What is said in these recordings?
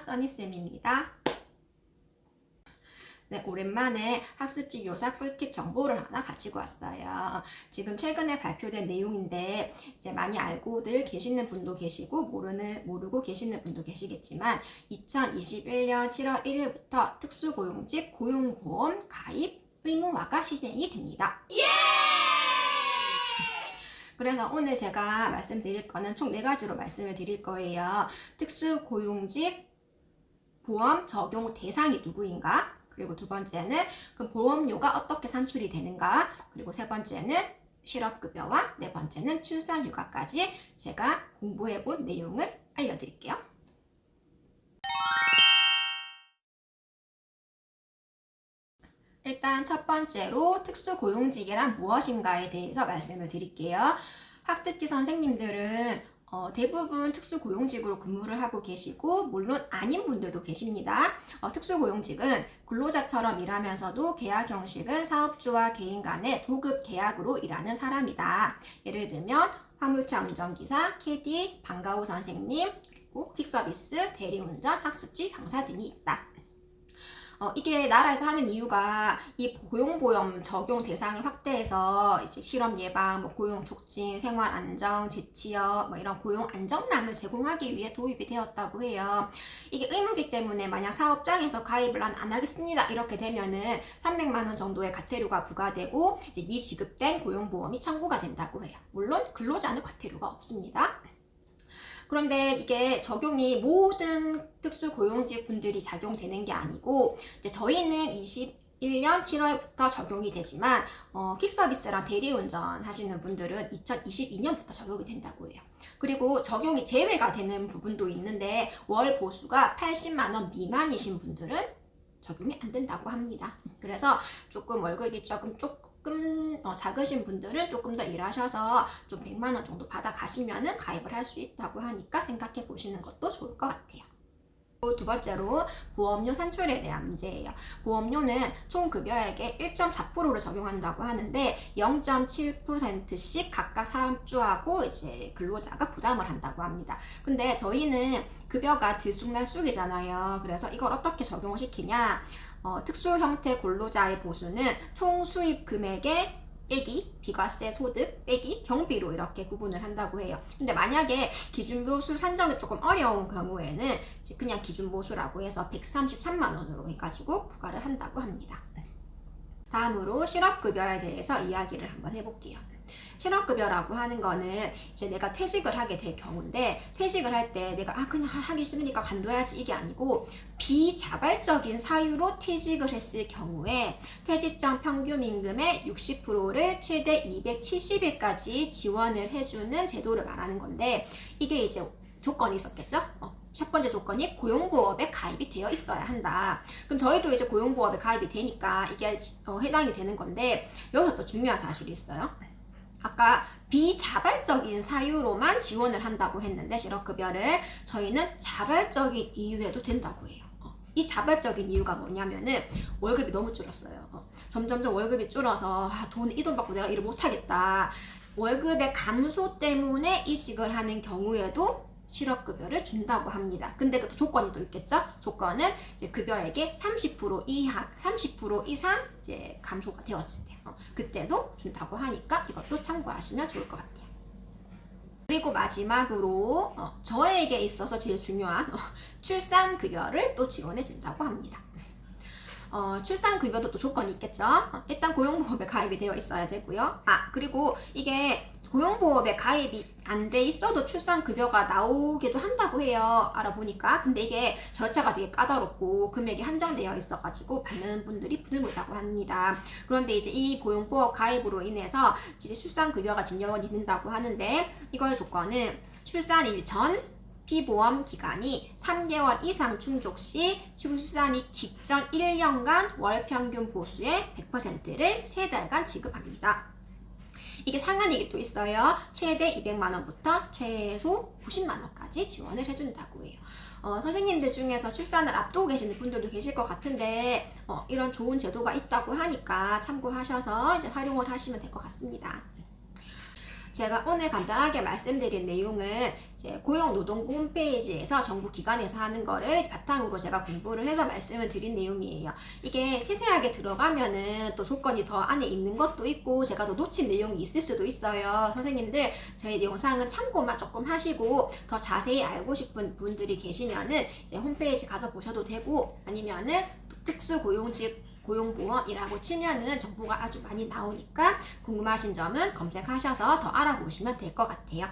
써니쌤입니다. 네, 오랜만에 학습지 교사 꿀팁 정보를 하나 가지고 왔어요. 지금 최근에 발표된 내용인데 이제 많이 알고들 계시는 분도 계시고 모르고 계시는 분도 계시겠지만 2021년 7월 1일부터 특수고용직 고용보험 가입 의무화가 시행이 됩니다. 그래서 오늘 제가 말씀드릴 거는 총 4가지로 말씀을 드릴 거예요. 특수고용직 보험 적용 대상이 누구인가? 그리고 두 번째는 그 보험료가 어떻게 산출이 되는가? 그리고 세 번째는 실업급여와 네 번째는 출산휴가까지 제가 공부해본 내용을 알려드릴게요. 일단 첫 번째로 특수고용직이란 무엇인가에 대해서 말씀을 드릴게요. 학습지 선생님들은 대부분 특수고용직으로 근무를 하고 계시고 물론 아닌 분들도 계십니다. 특수고용직은 근로자처럼 일하면서도 계약 형식은 사업주와 개인 간의 도급 계약으로 일하는 사람이다. 예를 들면 화물차 운전기사, 캐디, 방과후 선생님, 그리고 퀵서비스, 대리운전, 학습지 강사 등이 있다. 이게 나라에서 하는 이유가 이 고용보험 적용 대상을 확대해서 이제 실업 예방, 고용 촉진, 생활 안정, 재취업 이런 고용 안전망을 제공하기 위해 도입이 되었다고 해요. 이게 의무이기 때문에 만약 사업장에서 가입을 안 하겠습니다 이렇게 되면은 300만 원 정도의 과태료가 부과되고 이제 미지급된 고용보험이 청구가 된다고 해요. 물론 근로자는 과태료가 없습니다. 그런데 이게 적용이 모든 특수고용직 분들이 적용되는 게 아니고 이제 저희는 21년 7월부터 적용이 되지만 퀵서비스랑 대리운전 하시는 분들은 2022년부터 적용이 된다고 해요. 그리고 적용이 제외가 되는 부분도 있는데 월 보수가 80만 원 미만이신 분들은 적용이 안 된다고 합니다. 그래서 조금 월급이 조금 작으신 분들은 조금 더 일하셔서 좀 100만 원 정도 받아 가시면은 가입을 할 수 있다고 하니까 생각해 보시는 것도 좋을 것 같아요. 두 번째로 보험료 산출에 대한 문제예요. 보험료는 총 급여액의 1.4%를 적용한다고 하는데 0.7%씩 각각 사업주하고 이제 근로자가 부담을 한다고 합니다. 근데 저희는 급여가 들쑥날쑥이잖아요. 그래서 이걸 어떻게 적용을 시키냐? 특수 형태 근로자의 보수는 총 수입 금액의 빼기 비과세 소득 빼기 경비로 이렇게 구분을 한다고 해요. 근데 만약에 기준보수 산정이 조금 어려운 경우에는 이제 그냥 기준보수라고 해서 133만 원으로 해가지고 부과를 한다고 합니다. 다음으로 실업급여에 대해서 이야기를 한번 해볼게요. 실업급여라고 하는 거는 이제 내가 퇴직을 하게 될 경우인데 퇴직을 할 때 내가 그냥 하기 싫으니까 관둬야지 이게 아니고 비자발적인 사유로 퇴직을 했을 경우에 퇴직전 평균 임금의 60%를 최대 270일까지 지원을 해주는 제도를 말하는 건데 이게 이제 조건이 있었겠죠? 첫 번째 조건이 고용보험에 가입이 되어 있어야 한다. 그럼 저희도 이제 고용보험에 가입이 되니까 이게 해당이 되는 건데 여기서 또 중요한 사실이 있어요. 아까 비자발적인 사유로만 지원을 한다고 했는데 실업급여를 저희는 자발적인 이유에도 된다고 해요. 이 자발적인 이유가 뭐냐면은 월급이 너무 줄었어요. 점점점 월급이 줄어서 이 돈 받고 내가 일을 못하겠다. 월급의 감소 때문에 이직을 하는 경우에도 실업급여를 준다고 합니다. 근데 그 조건이 또 있겠죠? 조건은 이제 급여액의 30% 이상 이제 감소가 되었을 때. 그때도 준다고 하니까 이것도 참고하시면 좋을 것 같아요. 그리고 마지막으로 저에게 있어서 제일 중요한 출산급여를 또 지원해 준다고 합니다. 출산급여도 또 조건이 있겠죠? 일단 고용보험에 가입이 되어 있어야 되고요. 그리고 이게 고용보험에 가입이 안 돼 있어도 출산급여가 나오기도 한다고 해요. 알아보니까. 근데 이게 절차가 되게 까다롭고 금액이 한정되어 있어가지고 받는 분들이 드물다고 합니다. 그런데 이제 이 고용보험 가입으로 인해서 이제 출산급여가 지원이 된다고 하는데 이거의 조건은 출산일 전 피보험 기간이 3개월 이상 충족 시 출산이 직전 1년간 월 평균 보수의 100%를 3달간 지급합니다. 이게 상한액이 또 있어요. 최대 200만 원부터 최소 90만 원까지 지원을 해준다고 해요. 선생님들 중에서 출산을 앞두고 계시는 분들도 계실 것 같은데 이런 좋은 제도가 있다고 하니까 참고하셔서 이제 활용을 하시면 될 것 같습니다. 제가 오늘 간단하게 말씀드린 내용은 이제 고용노동부 홈페이지에서 정부 기관에서 하는 거를 바탕으로 제가 공부를 해서 말씀을 드린 내용이에요. 이게 세세하게 들어가면은 또 조건이 더 안에 있는 것도 있고 제가 더 놓친 내용이 있을 수도 있어요. 선생님들 저희 영상은 참고만 조금 하시고 더 자세히 알고 싶은 분들이 계시면은 이제 홈페이지 가서 보셔도 되고 아니면은 특수고용직 고용보험이라고 치면은 정보가 아주 많이 나오니까 궁금하신 점은 검색하셔서 더 알아보시면 될 것 같아요.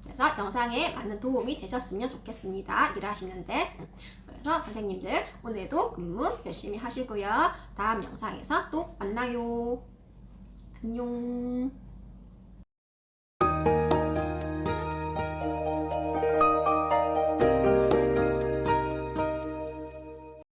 그래서 영상에 많은 도움이 되셨으면 좋겠습니다. 일하시는데. 그래서 선생님들 오늘도 근무 열심히 하시고요. 다음 영상에서 또 만나요. 안녕.